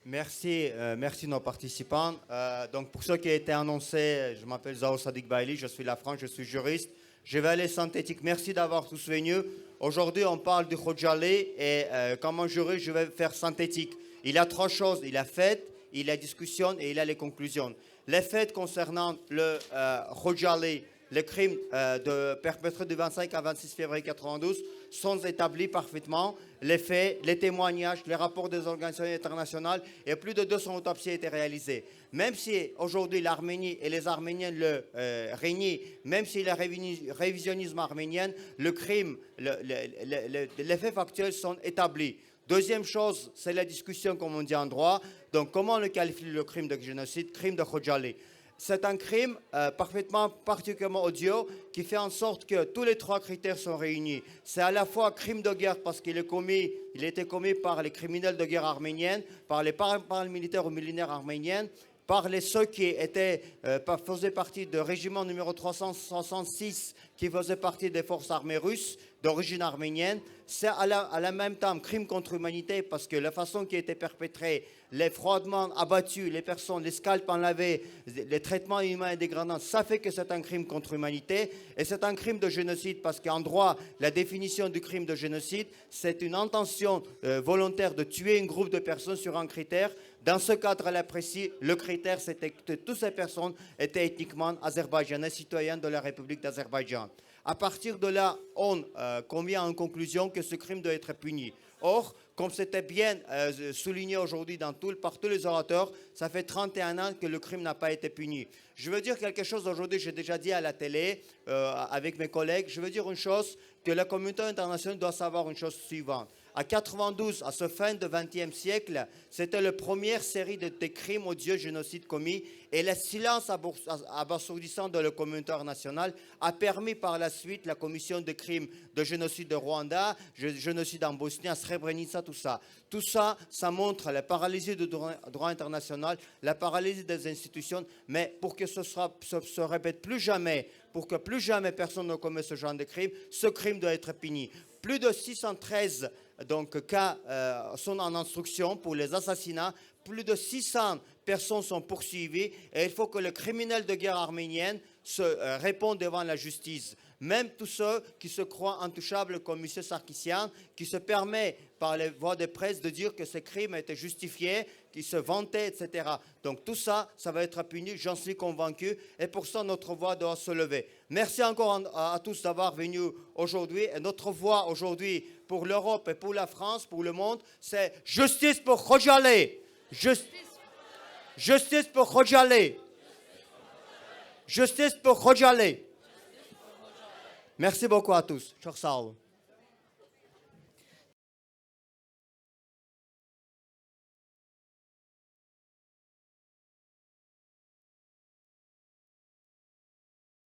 Merci, merci nos participants. Donc pour ce qui a été annoncé, je m'appelle Zao Sadik Baili, je suis la France, je suis juriste. Je vais aller synthétique. Merci d'avoir tous venu. Aujourd'hui, on parle du Khojaly et comme un juriste, je vais faire synthétique. Il y a trois choses. Il y a fait, il y a discussion et il y a les conclusions. Les faits concernant le Khojaly, les crimes perpétrés du 25 à 26 février 92 sont établis parfaitement. Les faits, les témoignages, les rapports des organisations internationales et plus de 200 autopsies ont été réalisées. Même si aujourd'hui l'Arménie et les Arméniens le régnaient, même si le révisionnisme arménien, le crime, les faits factuels sont établis. Deuxième chose, c'est la discussion, comme on dit en droit. Donc, comment on le qualifie le crime de génocide, crime de Khojaly? C'est un crime particulièrement odieux qui fait en sorte que tous les trois critères sont réunis. C'est à la fois crime de guerre parce qu'il a été commis par les criminels de guerre arméniens, par les paramilitaires ou militaires arméniens, par ceux qui faisaient partie du régiment numéro 366 qui faisait partie des forces armées russes d'origine arménienne. C'est à la même temps crime contre l'humanité parce que la façon qui a été perpétrée, les froidements abattus, les personnes, les scalps enlevés, les traitements humains et dégradants, ça fait que c'est un crime contre l'humanité et c'est un crime de génocide parce qu'en droit, la définition du crime de génocide, c'est une intention volontaire de tuer un groupe de personnes sur un critère. Dans ce cadre-là précis, le critère, c'était que toutes ces personnes étaient ethniquement azerbaïdjanais, citoyens de la République d'Azerbaïdjan. À partir de là, on convient en conclusion que ce crime doit être puni. Or, comme c'était bien souligné aujourd'hui par tous les orateurs, ça fait 31 ans que le crime n'a pas été puni. Je veux dire quelque chose aujourd'hui, j'ai déjà dit à la télé avec mes collègues, je veux dire une chose, que la communauté internationale doit savoir une chose suivante. À 92, à ce fin du XXe siècle, c'était la première série de crimes odieux, génocides commis, et le silence abasourdissant de la communauté internationale a permis par la suite la commission de crimes de génocide de Rwanda, génocide en Bosnie, à Srebrenica, tout ça. Tout ça, ça montre la paralysie du droit international, la paralysie des institutions, mais pour que ce se répète plus jamais, pour que plus jamais personne ne commette ce genre de crime, ce crime doit être puni. Plus de 613 cas sont en instruction pour les assassinats. Plus de 600 personnes sont poursuivies et il faut que le criminel de guerre arménienne se réponde devant la justice. Même tous ceux qui se croient intouchables comme M. Sarkissian, qui se permet par les voies de presse de dire que ce crime a été justifié, qui se vantait, etc. Donc tout ça, ça va être puni, j'en suis convaincu, et pour ça notre voix doit se lever. Merci encore à tous d'avoir venu aujourd'hui. Et notre voix aujourd'hui pour l'Europe et pour la France, pour le monde, c'est justice pour Khojaly. Justice pour Khojaly. Justice pour Khojaly. Merci beaucoup à tous. Çok sağ olun.